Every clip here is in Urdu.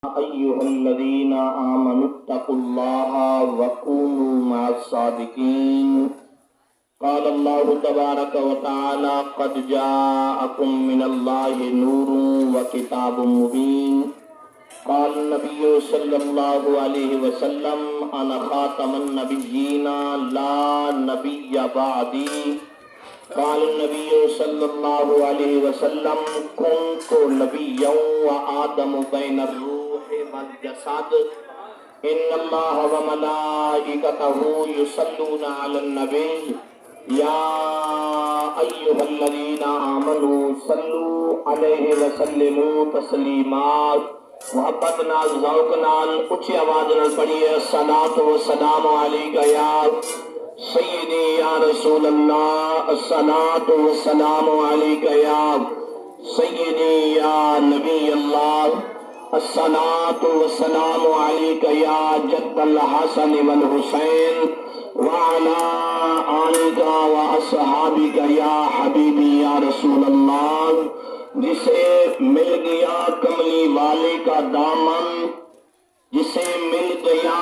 أيها الذين آمنوا اتقوا الله وكونوا مع الصادقين. قال الله تبارك وتعالى: قد جاءكم من الله نور وكتاب مبين. قال النبي صلى الله عليه وسلم: أنا خاتم النبيين لا نبي بعدي. قال النبي صلى الله عليه وسلم: كنت نبيا وآدم بين الروح والجسد. إن الله وملائكته يصلون على النبي يا أيها الذين آمنوا صلوا عليه وسلموا تسلیما. محبت نال ذوق نال اونچی آواز نال پڑھیے: الصلاۃ والسلام علیک یا سیدی یا رسول اللہ، الصلاۃ والسلام علیک یا سیدی یا نبی اللہ، الصلاۃ والسلام علیک یا جد الحسن والحسین وعلی آلک واصحابک یا حبیبی یا رسول اللہ. جسے مل گیا کملی والے کا دامن، جسے مل گیا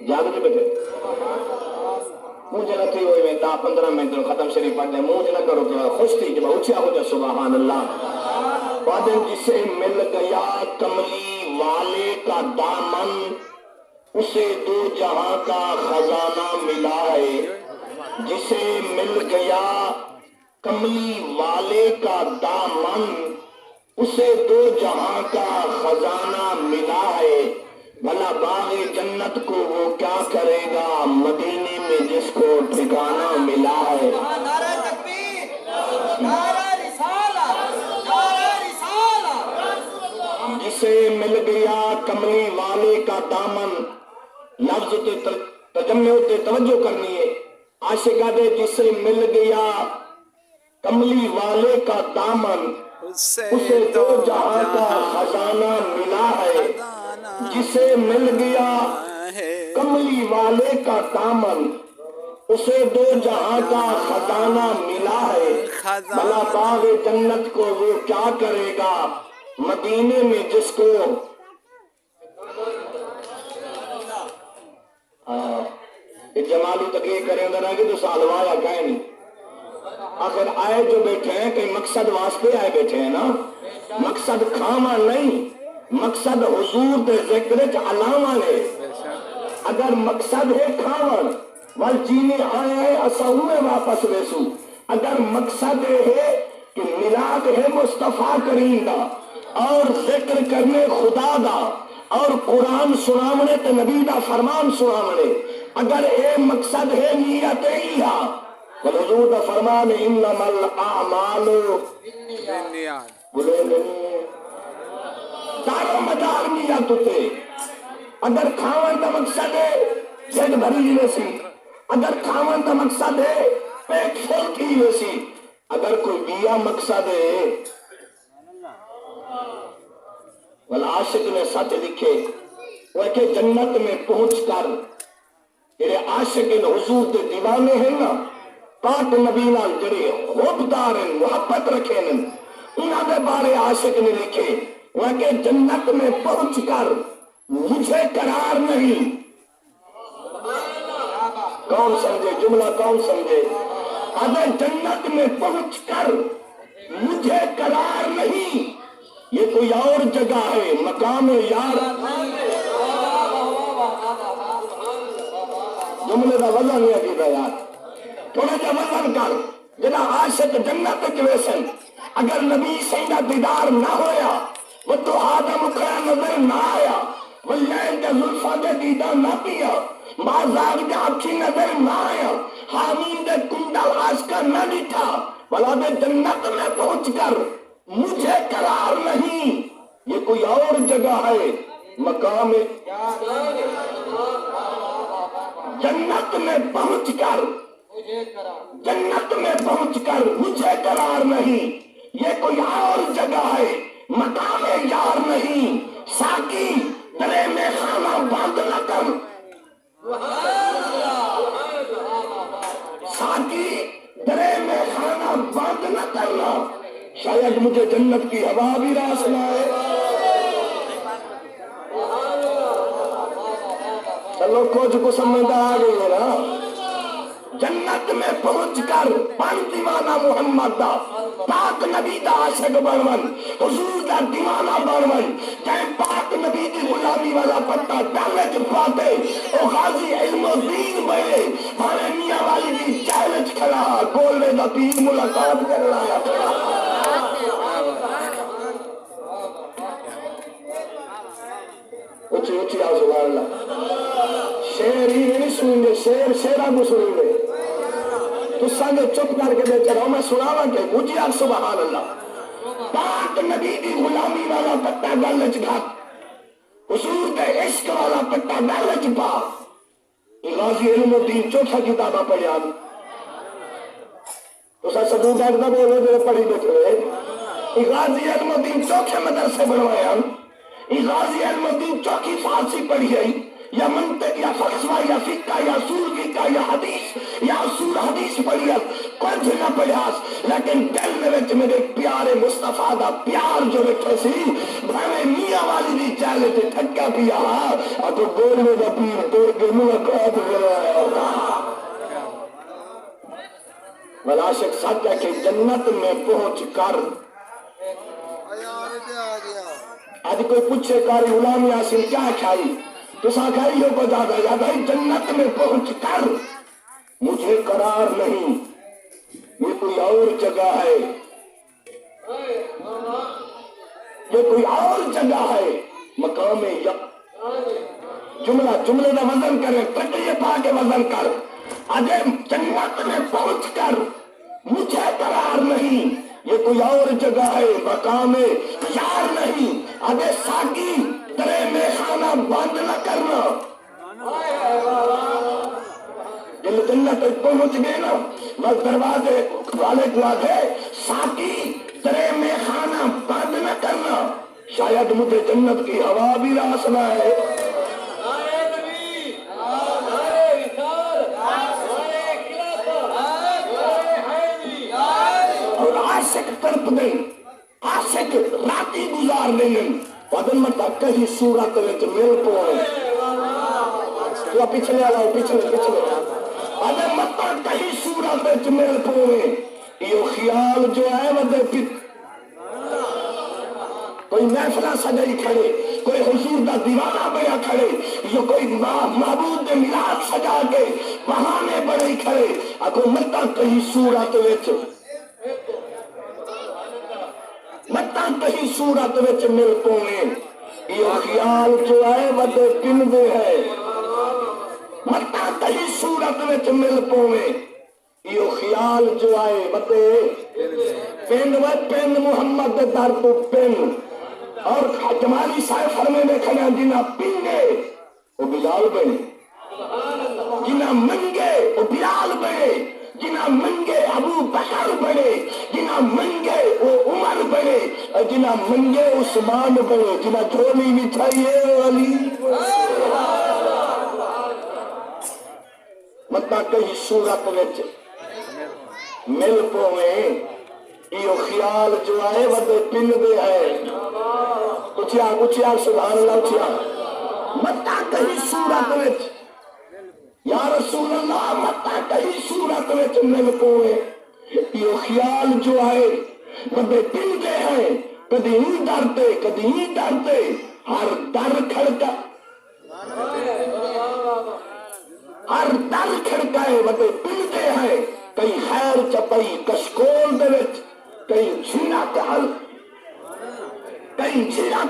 جاگتے بیٹھے مجھے رکھتی ہوئی میں 10-15 منٹ ختم شریف پڑھ دیں. مجھے نہ کرو کہ خوش تھی جب اچھا ہو جائے سبحان اللہ. بعدن جسے مل گیا کملی والے کا دامن، اسے دو جہاں کا خزانہ ملا ہے. جسے مل گیا کملی والے کا دامن، اسے دو جہاں کا خزانہ ملا ہے. بھلا باغ جنت کو وہ کیا کرے گا مدینے میں جس کو ٹھکانہ ملا ہے. نعرہ تکبیر، نعرہ رسالت، نعرہ رسالت. جسے مل گیا کملی والے کا دامن، لفظ تے تجمع تے توجہ کرنی ہے. عاشقہ دے جسے مل گیا کملی والے کا دامن، اسے دو جہاں کا خزانہ ملا ہے. جسے مل گیا کملی والے کا دامن، اسے دو جہاں کا خزانہ ملا ہے. بھلا باغ جنت کو وہ کیا کرے گا مدینے میں جس کو جمالی تقریر کریں گے نا کہ تو سالوایا کہیں نہیں. آخر آئے جو بیٹھے ہیں کہیں مقصد واسطے آئے بیٹھے ہیں نا، مقصد کھاما نہیں، مقصد حضور دے ذکر علامہ ہے. اگر مقصد ہے کھاون وال جینے آئے ہیں اساوے واپس ویسو. اگر مقصد ہے کہ میلاد ہے مصطفیٰ کریم دا اور ذکر کرنے خدا دا اور قرآن سنامنے تے نبی دا فرمان سنامنے، اگر اے مقصد ہے نیت ایہا حضور دا فرمان انما الاعمال بالنیات، بولے نہیں دار و مدار نیت ہوتے. اگر کھاون دا مقصد ہے جگ بھری لیے سی، اگر کھاون دا مقصد ہے پیٹ فل تھی لیے سی. اگر کوئی بیا مقصد ہے والعاشق نے ساتھ لکھے وہ کہ جنت میں پہنچ کر یہ عاشق حضور دے دیوانے ہیں نا، پاک نبی نال جڑے خوبدار ہیں محبت رکھے ہیں، انہاں دے بارے عاشق نے لکھے وہ کہ جنت میں پہنچ کر مجھے قرار نہیں. کون سمجھے جملہ، کون سمجھے؟ اگر جنت میں پہنچ کر مجھے قرار نہیں، یہ کوئی اور جگہ ہے مقام یار. جملے کا وزن نہیں عجیب ہے یار، تھوڑا جا وزن کر. جنا عاشق جنت ویسن اگر نبی سیدہ دیدار نہ ہویا، وہ تو آدم کھڑا نظر نہ آیا، واللین کے ظلفہ دے دیدہ نہ پیا، مازاگ دے اچھی نظر نہ آیا، حامین دے کنڈل عاشقہ نہ لٹھا. بلا دے جنت میں پہنچ کر مجھے قرار نہیں، یہ کوئی اور جگہ ہے مقام جنت میں پہنچ کر، جنت میں پہنچ کر مجھے قرار نہیں، یہ کوئی اور جگہ ہے مقام یار نہیں. ساقی درے میں خانہ بند نہ کر، ساقی درے میں خانہ بند نہ کرنا، شاید مجھے جنت کی ہوا بھی راس نہ آئے. چلو کچھ کو سمجھ آ گئی ہے نا. جنت میں پہنچ کر بن دیوانہ محمد دا پاک نبی دا عاشق بنون حضور دا دیوانہ بنون جائیں پاک نبی دی غلامی والا پتہ ڈالے چ پاتے او غازی علم و دین بنے بھاوے میاں والی دی چیلنج کھڑا گولے دا پیر ملاقات کرنا آیا. اچھی اچھی آؤ سبحان اللہ. شیر ہی نہیں سنیں گے, شیر شیرہ کو سنیں گے. تو سنگے چپ کر کے بیچے رہو, میں سناواں کہ اچھی آؤ سبحان اللہ. پاک نبی دی غلامی والا پتہ گلچ گھات, حضور دے عشق والا پتہ گلچ پا. غازی علم الدین چوتھا کتابہ پڑھیا تو سا ثبوت آگدہ بولو جو پڑھی بیٹھے ہوئے. غازی علم الدین چوکھے مدرسے بنوائے ہم. غازی علم الدین چوکی فارسی پڑھی ہے یا منطق یا فلسفہ یا فقہ یا اصول فقہ یا حدیث یا اصول حدیث پڑھی ہے, کچھ نہ پڑھیاس, لیکن دل میں وچ میرے پیارے مصطفیٰ دا پیار جو رکھے سی بھاوے میاں والی دی چالے تے ٹھکا پیا تو بولنے دا پیر توڑ کے ملاقات کرایا. والعاشق سچ ہے کہ جنت میں پہنچ کر آج کوئی پوچھے کاری غلام یاسین کیا کھائی تو ساکھائی ہو کو جاگا یا بھائی جنت میں پہنچ کر مجھے قرار نہیں, یہ کوئی اور جگہ ہے, یہ کوئی اور جگہ ہے. مقام جملے کا وزن کریں, تکریہ پا کے وزن کر. آجے جنت میں پہنچ کر مجھے قرار نہیں, یہ کوئی اور جگہ ہے. مقام یار نہیں. ابے ساکی ترے میں خانہ بند نہ کرنا. جن جنت تک پہنچ گئے نا بس دروازے والے کو آگے ساکی ترے میں خانہ بند نہ کرنا. شاید مجھے جنت کی ہوا بھی راسنا ہے. عاشق ترپ دیں, عاشق راتی گزار دیں, ودن مطا کہیں صورت وچ مل پوئے. تو پچھلے آلاؤ پچھلے ودن مطا کہیں صورت وچ مل پوئے. یہ خیال جو ہے ودے پت کوئی محفلہ سجائی کھڑے, کوئی حضور دا دیوانہ بیا کھڑے, یہ کوئی معبود دے میلاد سجا کے بہانے بڑے کھڑے. اکو مطا کہیں صورت وچ مطا کہیں صورت وچ مل پونے. یہ خیال جو ہے ودے پن دے ہے. مطا کہیں صورت وچ مل پونے. یہ خیال جو آئے ودے پن و پن محمد در تو پن. اور جمالی صاحب فرمے میں کھڑے جنہ پنگے وہ بلال بنے, جنہ منگے وہ بلال بنے, جنہ منگے ابو بکر بنے, جنہ منگے وہ عمر بنے, جنہ منگے عثمان بنے, جنہ جھولی مٹھائیے علی. مطلب کہیں صورت وچ مل پویں. یہ خیال جو آئے ودے پن دے ہے. اچھیا سبحان اللہ اچھیا. مطلب کہیں صورت وچ یا رسول اللہ مطا کہیں صورت وچ مل پوئے. یہ خیال جو آئے ودے پنتے ہیں, کدی ہی ڈرتے کدی ہی ڈرتے. ہر در کھڑکائے ودے پنتے ہیں. کئی خیر چپئی کشکول دے وچ, کئی جھینا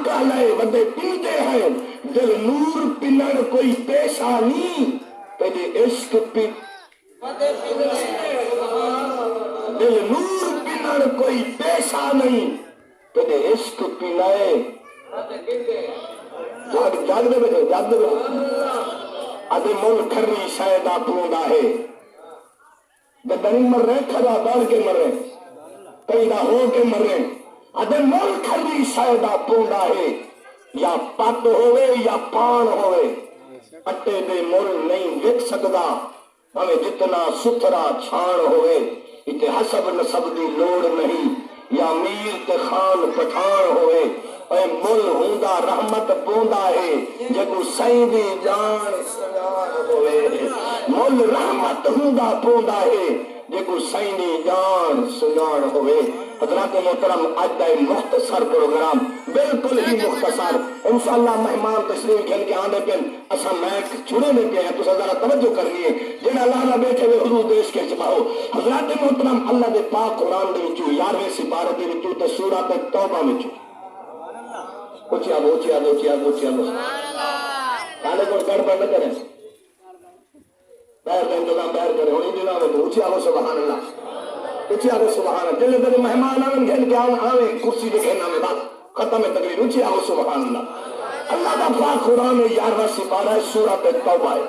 کہلائے ودے پنتے ہیں. دل نور پنڑ کوئی پیشانی تیرے عشق پی, دل نور پنڑ کوئی پیشہ نہیں تیرے عشق پنائے. جاگ دے بیٹھے ادھے مل کھری شایدہ پوندا ہے. نہیں مر رہے کھرا دوڑ کے مر رہے, پیدا ہو کے مر رہے. ادھے مل کھری شایدہ پوندا ہے. یا پت ہوئے یا پان ہوئے, اٹے دے مل نہیں وک سکدا ہمیں جتنا ستھرا چھان ہوئے. اتے حسب نسب دی لوڑ نہیں, یا امیر تے خان پٹھان ہوئے. اے مل ہوندا رحمت پوندا ہے جے کو سائیں دی جان سجان ہوئے مل رحمت ہوندا پوندا ہے جے کو سائیں دی جان سجان ہوئے حضرات محترم آج کا مختصر پروگرام بالکل ہی مختصر انشاءاللہ مہمان تشریف کھل کے آنے پہ اسا میک چھوڑے میں پہ ہیں تو ذرا توجہ کرنی ہے جنہا اللہ نہ بیٹھے ہوئے حضور دیش کے چباؤ حضرات محترم اللہ دے پاک قرآن دے وچوں 11ویں سپارے دے وچوں تے سورۃ توبہ وچوں اچھا کالے کو گڑبڑ نہ کریں بیر کا انتظام بیر کریں انہیں دنوں میں تو اچھا سبحان اللہ اچھا سبحان اللہ جلے تیرے مہمان آئیں گھن کے آئیں کرسی دے گھنہ میں بات ختم ہے تقریر اچھا سبحان اللہ اللہ کا پاک قرآن 11واں سپارہ سورۃ توبہ ہے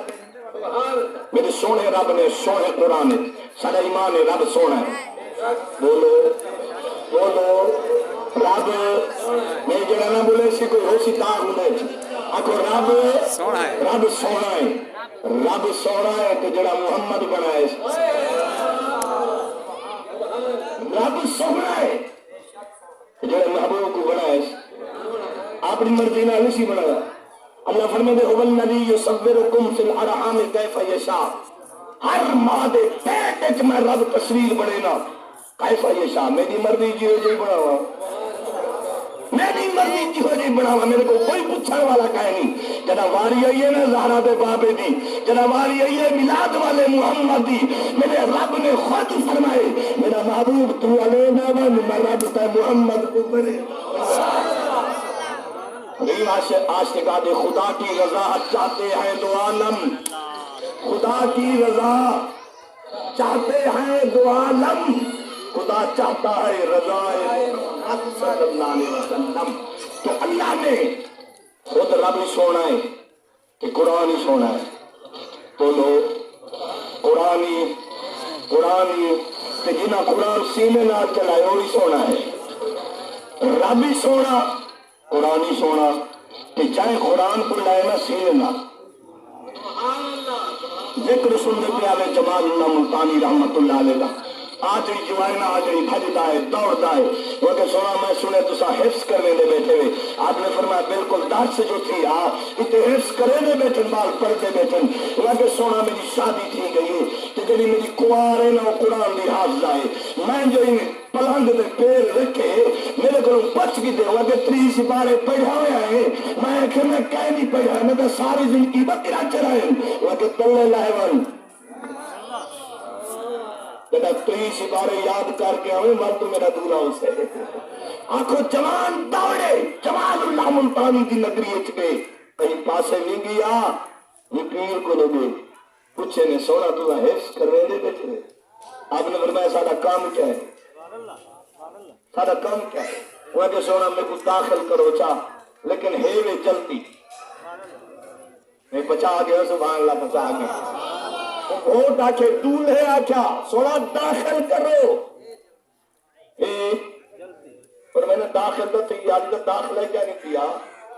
میرے سونے رب نے سونے قرآن ہے سارا ایمان ہے رب سونا ہے بولو بولو رب میں جڑا نہ بولے سی کوئی ہو سی تاں ہوں آکھو رب رب سونا ہے رب سونا ہے تو جڑا محمد بنائے رب سونا ہے جڑا محبوب کو بنائے اپنی مرضی نہ نہیں بنایا اللہ فرمائے هو الذی یصورکم فی الارحام کیف یشاء ہر ماں دے پیٹ وچ میں رب تصویر بنے نا کیف یشاء میری مرضی جی بناوا میری مرضی جی بناوا میرے کو کوئی پوچھنے والا کہے نہیں جنا واری آئی ہے نا زہرا دے بابے دی جنا واری آئی ہے میلاد والے محمد دی میرے رب نے خود فرمائے میرا محبوب تو علینا من میں رب تے محمد کو بنے عاشقان خدا کی رضا چاہتے ہیں دو عالم خدا کی رضا چاہتے ہیں دو عالم خدا چاہتا ہے رضا صلی اللہ علیہ وسلم تو اللہ نے خود رب ہی سونا ہے کہ قرآن ہی سونا ہے تو لو قرآن کہ جنہ قرآن سینے نہ چلائے وہ ہی سونا ہے رب ہی سونا قرآن ہی سونا کہ چاہے قرآن کو لائے نہ سینے نہ ذکر سننے پہ آلے جمال اللہ ملتانی رحمت اللہ علیہ کا آج ہی جوائنا آج ہی بھجتا ہے دوڑتا ہے وہ کہ سونا میں سنے تو سا حفظ کرنے دے بیٹھے ہوئے آپ نے فرمایا بالکل درس جو تھی اتنے حفظ کرنے دے بیٹھن بال پڑھتے بیٹھن وہ کہ سونا میری شادی تھی گئی کہ جنہی میری کوار ہے نا وہ قرآن دی حافظ آئے میں جو انہیں پلنگ دے پیر رکھے میرے کو بچ کی دے وہ کہ 3 سپارے پڑھا ہوئے آئے میں کہ میں کہہ نہیں پڑھا میں کہ ساری زندگی بکرا چرائیں وہ کہ تلے لائے ون جب 3 سپارے یاد کر کے آئے مر تو میرا دورا اسے آنکھو جوان دوڑے جمال اللہ ملتانی کی نگری اچھے کہیں پاسے نہیں گیا یہ پیر کو لگے پوچھے نے سونا تو حفظ کرنے دے بیٹھے آپ نے فرمایا سارا کام کیا ہے سارا کام کیا ہے وہ کہ سونا میں کو داخل کرو چاہ لیکن ہے میں جلتی میں بچا گیا سبحان اللہ بچا گیا ووٹ آکھے دول ہے آکھا سونا داخل کرو اور میں نے داخل تو تھی آج تو داخلہ کیا نہیں کیا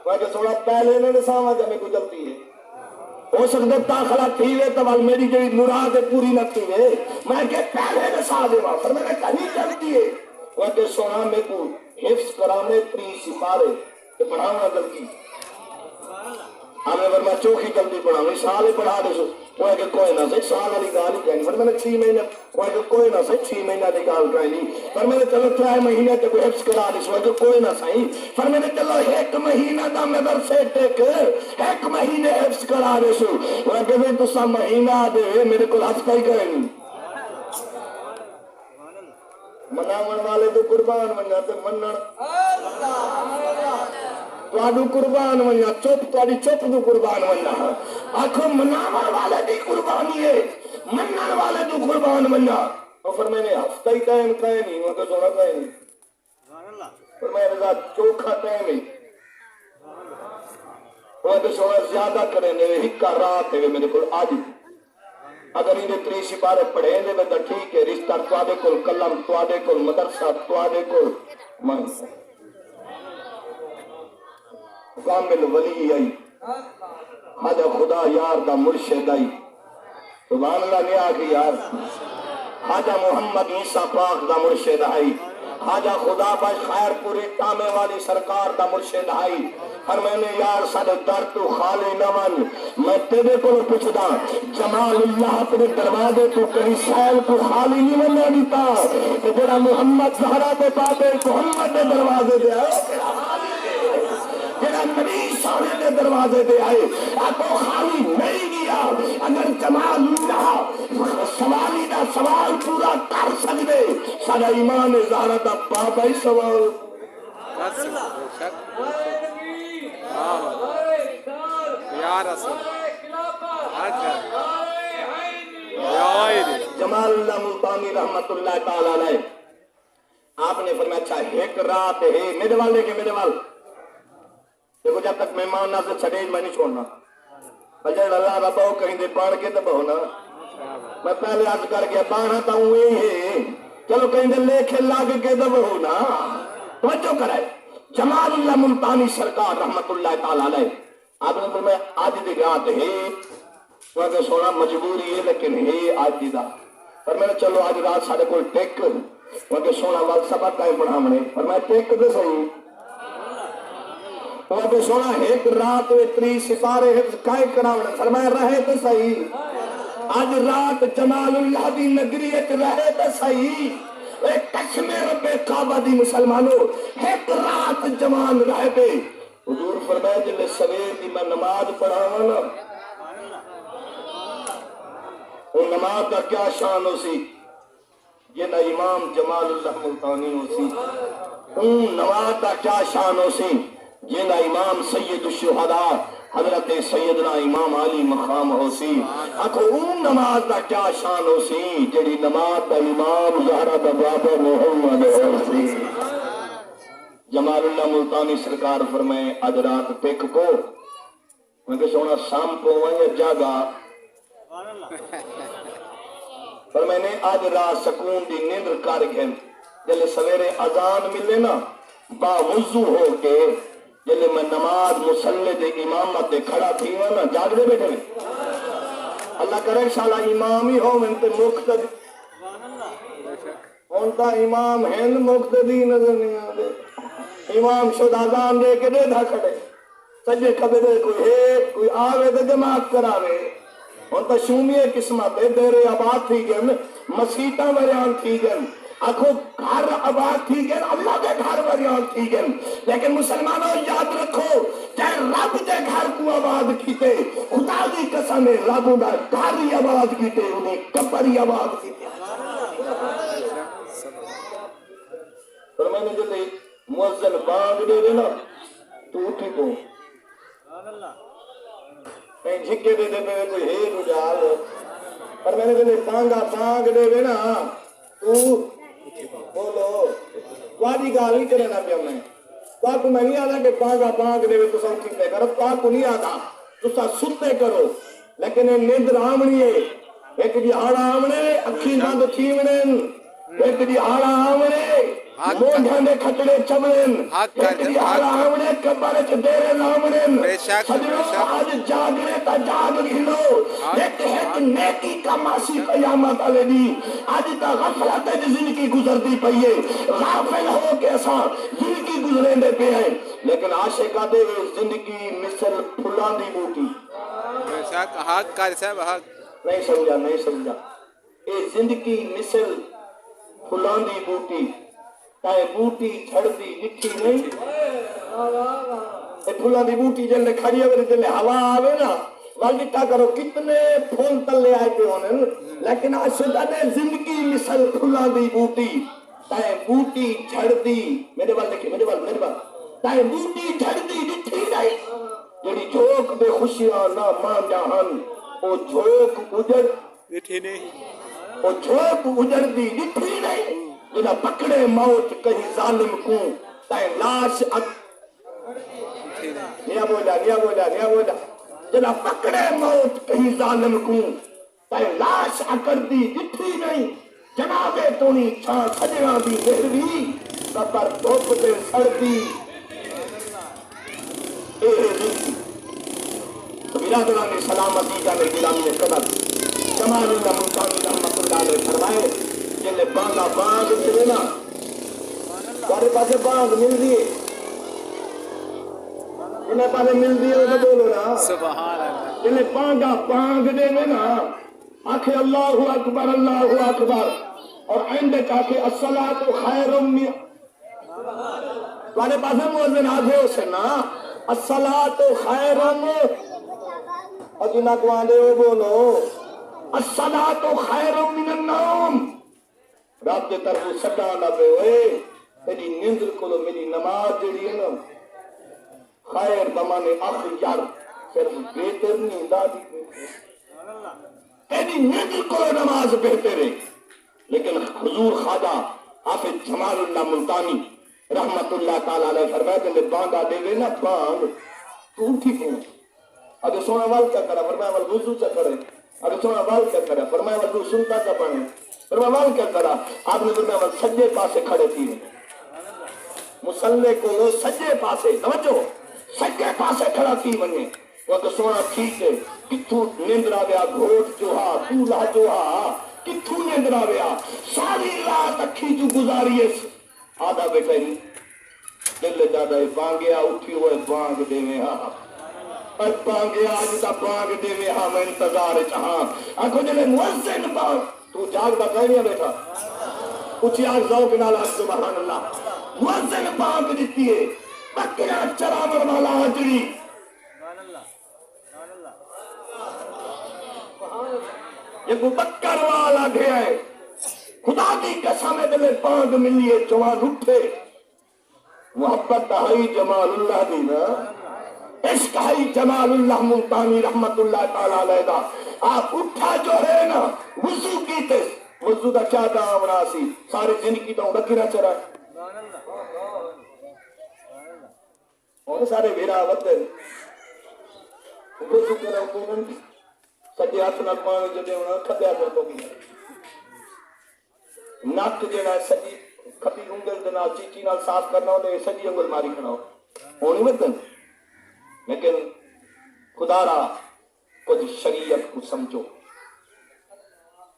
میں کہ سونا پہلے نے ساما جا میں کو جلتی ہے ہو سکتا داخلہ تھی وے تو میری جو مراد پوری نہ تھی وے میں کہ پہلے نے سا دے وہاں پر میں نے کہیں جلتی ہے وہ کہ سونا میں کو حفظ کرانے 3 سپارے کہ پڑھاؤں جلتی ہمیں ورمہ چوکی جلدی پڑھاؤں سال ہی پڑھا دے سو وہ کہ کوئی نہ سے سال والی گالی کہنی پر میں نے 6 مہینہ وہ کہ کوئی نہ سے 6 مہینہ دی گال کہنی پر میں نے چلو 3 مہینہ تے کوئی حفظ کرا دے سو کہ کوئی نہ صحیح پر میں نے چلو 1 مہینہ دا مدرسے ٹیک 1 مہینے حفظ کرا دے سو وہ کہ میں تو سا مہینہ دے میرے کو ہفتہ ہی کریں مناون والے تو قربان بن جاتے منن تواڈو قربان ونجا چپ تواڈی چپ تو قربان ونجا آکھو مناون والے دی قربانی ہے منن والے تو قربان ونجا اور فرمائے ہفتہ ہی قائم کہے نہیں وہ کہ سونا کہے نہیں فرمائے رضا چوکھا کہے نہیں وہ کہ سونا زیادہ کریں دے ہکا رات ہے میرے کو آج اگر انہیں 3 سپارے پڑھیں دے تو ٹھیک ہے رشتہ تواڈے کول قلم تواڈے کول مدرسہ تواڈے کول منصب کامل ولی آئی خدا خدا یار دا مرشد آئی سبحان اللہ نے آگی یار خواجہ محمد عیسیٰ پاک دا مرشد آئی خواجہ خدا بخش خیر پوری تامے والی سرکار دا مرشد آئی اور میں نے یار سارے در تو خالی نمن میں تیرے کو پوچھدا جمال اللہ اپنے دروازے تو کہیں سیل کو خالی نہیں ملنے دیتا کہ جڑا محمد زہرا دے بابے محمد دے دروازے دے آئے جڑا نبی سونے دے دروازے دے آئے آپ کو خالی نہیں گیا اگر جمال اللہ سوالی دا سوال پورا کر سکتے سارا ایمان زہرا دا بابا ہی سوال جمال اللہ ملتانی رحمت اللہ تعالیٰ علیہ آپ نے فرمایا اچھا ایک رات ہے میرے والے کے میرے وال دیکھو جب تک مہمان نہ سے چھڑیج میں نہیں چھوڑنا بجر اللہ رباؤ کہیں دے پاڑ کے دباؤ نا میں پہلے عرض کر کے بانا تا ہوں ہے چلو کہیں دے لے کے لاگ کے دباؤ نا توجہ کرائے جمال اللہ ملتانی سرکار رحمت اللہ تعالیٰ علیہ آپ نے فرمایا آج دی رات ہے وہاں کہ سونا مجبوری ہے لیکن ہے آج دی دا پر میں نے چلو آج رات ساڑھے کوئی ٹیک وہاں کہ سونا وقت سبق کائیں پڑھا منے پر میں ٹیک دے صحیح وہاں کہ سونا ایک رات اتری سپارے حفظ کائیں کراؤنے فرمایا رہے تو صحیح آج رات جمال اللہ دی نگریت رہے تو صحیح ایک قسم رب کعبہ دی مسلمانوں ایک رات جمان رہے پہ حضور فرمایا جلے سویر دی میں نماز پڑھاواں نا وہ نماز کا کیا شان ہو سی یہ نہ امام جمال اللہ ملتانی ہو سی اون نماز کا کیا شان ہو سی یہ نہ امام سید الشہداء حضرت سیدنا امام علی مقام ہو سی اکھو اون نماز کا کیا شان ہو سی جڑی نماز کا امام زہرا دا بابا محمد ہو سی جمال اللہ ملتانی سرکار فرمائے آج رات ٹیک کو میں کہ سونا سام کو وہاں جاگا پر میں نے آج رات سکون دی نیندر کر گئے جلے سویرے اذان ملے نا با وضو ہو کے جلے میں نماز مسلح دے امامت دے کھڑا تھی ہوں نا جاگ دے بیٹھے میں اللہ کرے شالا امامی ہو من تے مقتدی انتا امام ہند مقتدی نظر نہیں آدے امام شد آزان دے کے دے دھا کھڑے سجے کبھے دے کوئی ہے کوئی آوے دے جماعت کراوے انتا شومیہ قسمت ہے دیرے آباد تھی گئن مسیطہ وریان تھی گئن آکھو گھر آباد تھی گئن اللہ دے گھر وریان تھی گئن لیکن مسلمانوں یاد رکھو چاہے رب دے گھر کو آباد کیتے خدا دی قسم ہے رب دا گھر ہی آباد کیتے انہیں قبر ہی آباد کیتے پر میں نے جو دے موزن بانگ دے دینا تو اٹھی کو کہیں جھکے دے دے پہ کوئی ہے رجال پر میں نے جو دے بانگا بانگ دے دینا تو بولو وادی گالی کرے نا پیا میں تو آپ کو میں نہیں آدھا کہ بانگا بانگ دے تو سب کھتے کرو تو آپ کو نہیں آدھا تو سا ستے کرو لیکن نیندر آمنی ہے ایک جی آڑا آمنے اکھی بند تھیمنے ایک جی آڑا آمنے موڑھاں دے کھٹڑے چمڑن ایک دی آڑا آمنے کبارے چھ دیرے لامڑن سجنوں آج جاگنے تا جاگ گھنو ایک نیکی کا ماسی قیامت علی دی آج تا غفلت زندگی گزر دی پئیے غافل ہو کے ایسا زندگی گزریں دے پہ ہیں لیکن عاشقہ دے زندگی مثل پھلان دی بوٹی حق کاری صاحب حق نہیں سمجھا اے زندگی مثل پھلان دی بوٹی تائے بوٹی چھڑ دی لکھی نہیں اے پھولا دی بوٹی جلے کھڑی ہوئے جلے ہوا آوے نا والدٹا کرو کتنے پھول تلے آئے پہ ہونے لیکن آشدہ نے زندگی مثل پھولا دی بوٹی تائے بوٹی چھڑ دی میرے بال دیکھیں میرے بال تائے بوٹی چھڑ دی لکھی نہیں جڑی جھوک بے خوشیاں نہ مان جہان او جھوک اجڑ لکھی نہیں او جھوک اجڑ دی لکھی نہیں جنہ پکڑے موت کہیں ظالم کو تائیں لاش نیا بولا جنہ پکڑے موت کہیں ظالم کو تائیں لاش اکڑ دی جتھی نہیں جنابے تونی چھاں سجنا دی دہروی سپر دھوپ دے سردی اے زندگی تو برادران سلامتی جانے گلامی قدر جمال اللہ ملتانی رحمت اللہ علیہ فرمائے جنہیں بانگا بانگ چلے نا تھوڑے پاسے بانگ مل دیے انہیں پاسے مل دیے وہ بولو نا سبحان اللہ انہیں پانگا پانگ دے میں نا آکھے اللہ اکبر اور آئندے کہا الصلاۃ خیر من تھوڑے پاسے مؤذن آگے اسے نا الصلاۃ خیر اور جنہ کو آندے وہ بولو الصلاۃ خیر من النوم رب دے طرف سٹا نہ پے ہوئے تیری نیندر کولو میری نماز جڑی ہے نا خیر بمانے اخیر صرف بہتر نیند آدھی تیری نیندر کولو نماز بہتر ہے لیکن حضور خواجہ حافظ جمال اللہ ملتانی رحمت اللہ تعالیٰ علیہ فرمائے کہ بانگا دے وے نا بانگ تو ٹھیک ہوں اگر سونا وال کیا کرا فرمایا وال وضو چا کرے اگر سونا وال کیا کرا فرمایا وال سنتا کا پڑھے فرمایا وال کیا کرا آپ نے فرمایا وال سجے پاسے کھڑے تھی مسلح کو لو سجے پاسے توجہ سجے پاسے کھڑا تھی بنے وہ اگر سونا ٹھیک ہے کتھو نیندرا گیا گھوٹ جوہا پولا جوہا کتھو نیندرا گیا ساری رات اکھی جو گزاری ہے آدھا بیٹھا ہی دل جادہ بانگیا اٹھی ہوئے بانگ دے میں ہاں اور بانگیا آج تا بانگ دے میں ہاں میں انتظار چاہاں آنکھو جلے مؤذن بانگ تو جاگ دا کہیں نہیں بیٹھا اچھی آگ ذوق نالا سبحان اللہ مؤذن بانگ دیتی ہے بکرہ چرامر والا حجری یہ کو بکر والا گیا ہے خدا کی قسم دلے بانگ ملیے جوان اٹھے محبت ہائی جمال اللہ دی نا عشق ہائی جمال اللہ ملتانی رحمت اللہ تعالیٰ علیہ دا آپ اٹھا جو ہے نا وضو کیتے وضو دا کیا دام راسی سارے زندگی تو رکھی نہ چرا اور سارے بھیرا وقت وضو کرا کونن سجے ہاتھ نال پانی جدے ہونا کھبے ہاتھ تو بھی نک جڑا سجی کھبی انگل دے نال چیچی نال صاف کرنا ہوندے سجی انگل ماری کھڑا ہونی متن لیکن خدا را کچھ شریعت کو سمجھو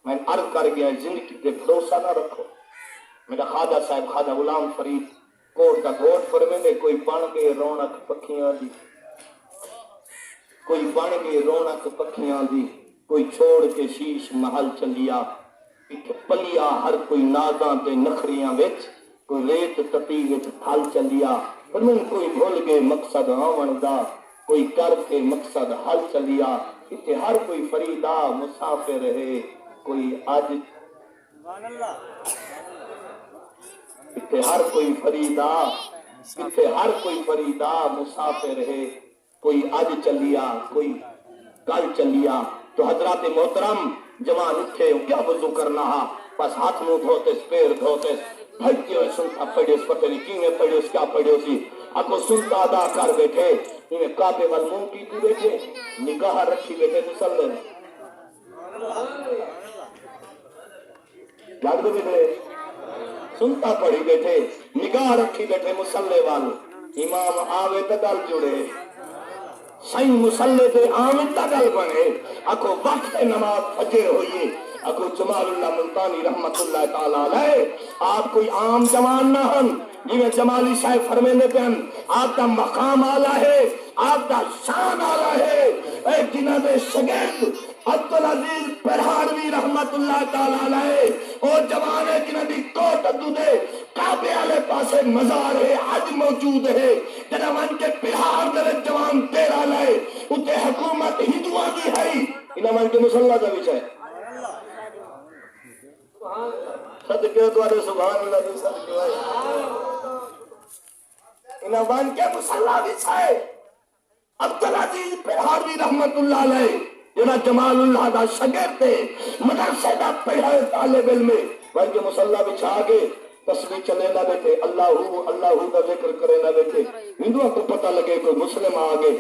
میں عرض کر گیا زندگی پہ بھروسہ نہ رکھو میرا خواجہ صاحب خواجہ غلام فرید کوٹ کا گوٹ فرمیندے کوئی بن کے رونق پکھیاں دی کوئی بن کے رونق پکھیاں دی کوئی چھوڑ کے شیش محل چلیا پلیا ہر کوئی نازاں تے نخریاں وچ کوئی ریت تتی وچ پھل چلیا پر میں کوئی بھول گئے مقصد آون دا کوئی کر کے مقصد حل چلیا اتنے ہر کوئی فریدا مسافر ہے کوئی آج اتنے ہر کوئی فریدا اتنے ہر کوئی فریدا مسافر ہے کوئی آج چلیا کوئی کل چلیا تو حضرات محترم جوان اٹھے کیا وضو کرنا ہا بس ہاتھ منہ دھوتے پیر دھوتے بھجتے ہوئے سنتا پڑھے اس پتہ نہیں کی میں پڑھے اس کیا پڑھے اسی اکو سنتا ادا کر بیٹھے انہیں کعبے والمون کی تھی بیٹھے نگاہ رکھی بیٹھے مسلم یاد دو بیٹھے سنتا پڑھی بیٹھے نگاہ رکھی بیٹھے مسلح والو امام آوے تدل جڑے سائن مسلح دے آمن تدل بنے اکو وقت نماز فجر ہوئی اکو جمال اللہ ملتانی رحمت اللہ تعالیٰ علیہ آپ کوئی عام جوان نہ ہن جنہیں جمالی صاحب فرمینے پہ ہن آپ کا مقام آلہ ہے آپ کا شان آلہ ہے اے جنہ دے شگرد عبدالعزیز پرہاروی رحمت اللہ تعالیٰ علیہ اور جوانے جنہ دی کوٹ ادو دے کعبے آلے پاسے مزار ہے آج موجود ہے جنہ من کے پرہار دے جوان تیرا لائے اتے حکومت ہندوان کی ہے انہ من کے مسلح کا بھی چاہے صدقے دوارے سبحان اللہ دی صدقے انہ من کے مسلح بھی چاہے عبدالعزیز پرہاروی رحمت اللہ علیہ جنہ جمال اللہ دا شگرد تے مدرسے دا پڑھائے طالب علم میں بلکہ مسلح بچھا کے تسبیح چلے نہ بیٹھے اللہ دا ذکر کرے نہ بیٹھے ہندوؤں کو پتہ لگے کوئی مسلم آگے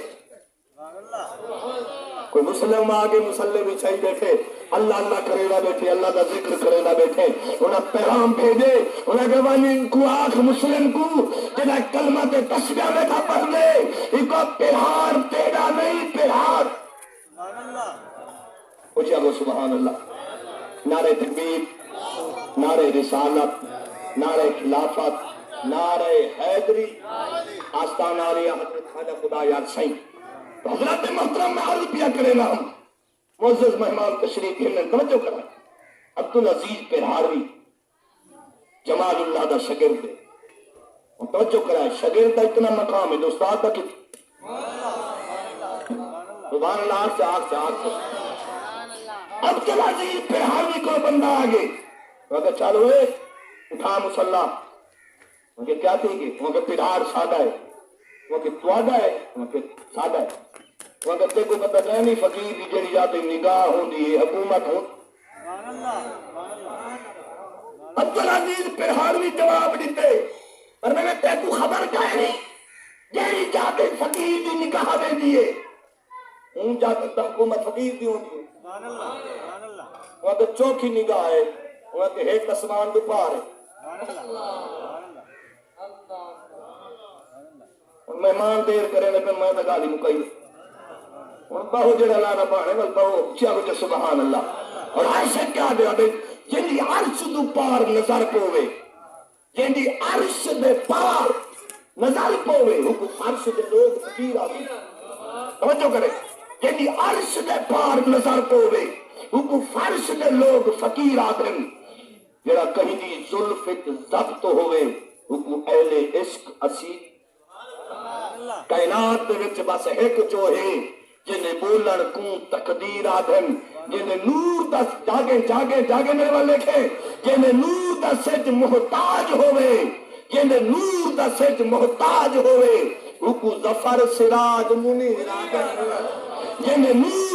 کوئی مسلم آگے مسلح بچھائی بیٹھے اللہ کرے نہ بیٹھے اللہ دا ذکر کرے نہ بیٹھے انہیں پیغام بھیجے انہیں گوانی کو آنکھ مسلم کو جنہیں کلمہ تے تسبیح میں تھا پڑھ لے ان کو پہار تیرا نہیں پہار اچھا گو سبحان اللہ نعرہ تکبیر نعرہ رسالت نعرہ خلافت نعرہ حیدری آستانہ علیہ حضرت خواجہ خدا یار سائیں. تو حضرت محترم میں عرض کیا کرے نا ہم معزز مہمان تشریف نے توجہ کرا. عبدالعزیز پرہاروی جمال اللہ دا شگرد ہے. توجہ کرا شگرد دا اتنا مقام ہے تو استاد دا کتنا. سبحان اللہ سے آگ سے آگ سے. عبدالعزیز پرہاروی کو بندہ آگے وہ کہ چلو اٹھا مسلح. وہ کہ کیا تھی گی؟ وہ کہ پرہار سادہ ہے. وہ کہ توادہ ہے. وہ کہ سادہ ہے. وہ کہ تے کو پتہ نہیں فقیر دی جڑی جاتی نگاہ ہوندی ہے حکومت ہوں. عبدالعزیز پرہاروی جواب دیتے پر میں تے کو خبر کہے نہیں جڑی جاتی فقیر دی نگاہ دے دیے اون جاتی حکومت فقیر دی ہوندی ہے. وہ کہ چوکھی نگاہ ہے. وہ کہ ایک آسمان دو پار ہے. مہمان دیر کرے نے پھر میں تو گالی مکائی ہوں بہو جڑا لانا پانے بل بہو چلو جو سبحان اللہ. اور ایسے کیا دیا دے جنی عرش دو پار نظر پوے جنی عرش دے پار نظر پوے حکم عرش دے لوگ فقیر آگے توجہ کرے جنی عرش دے پار نظر پوے حکم فرش دے لوگ فقیر آگے جڑا کہیں دی ظلفت ضبط ہوئے حکم اہل عشق اسی کائنات دے وچ بس ایک جو ہے جنہیں بولن کو تقدیر آدھن جنہیں نور دا جاگے جاگے جاگے میرے والے لکھے جنہیں نور دا سج محتاج ہوئے جنہیں نور دا سج محتاج ہوئے حکو ظفر سراج منیر آدھن جنہیں نور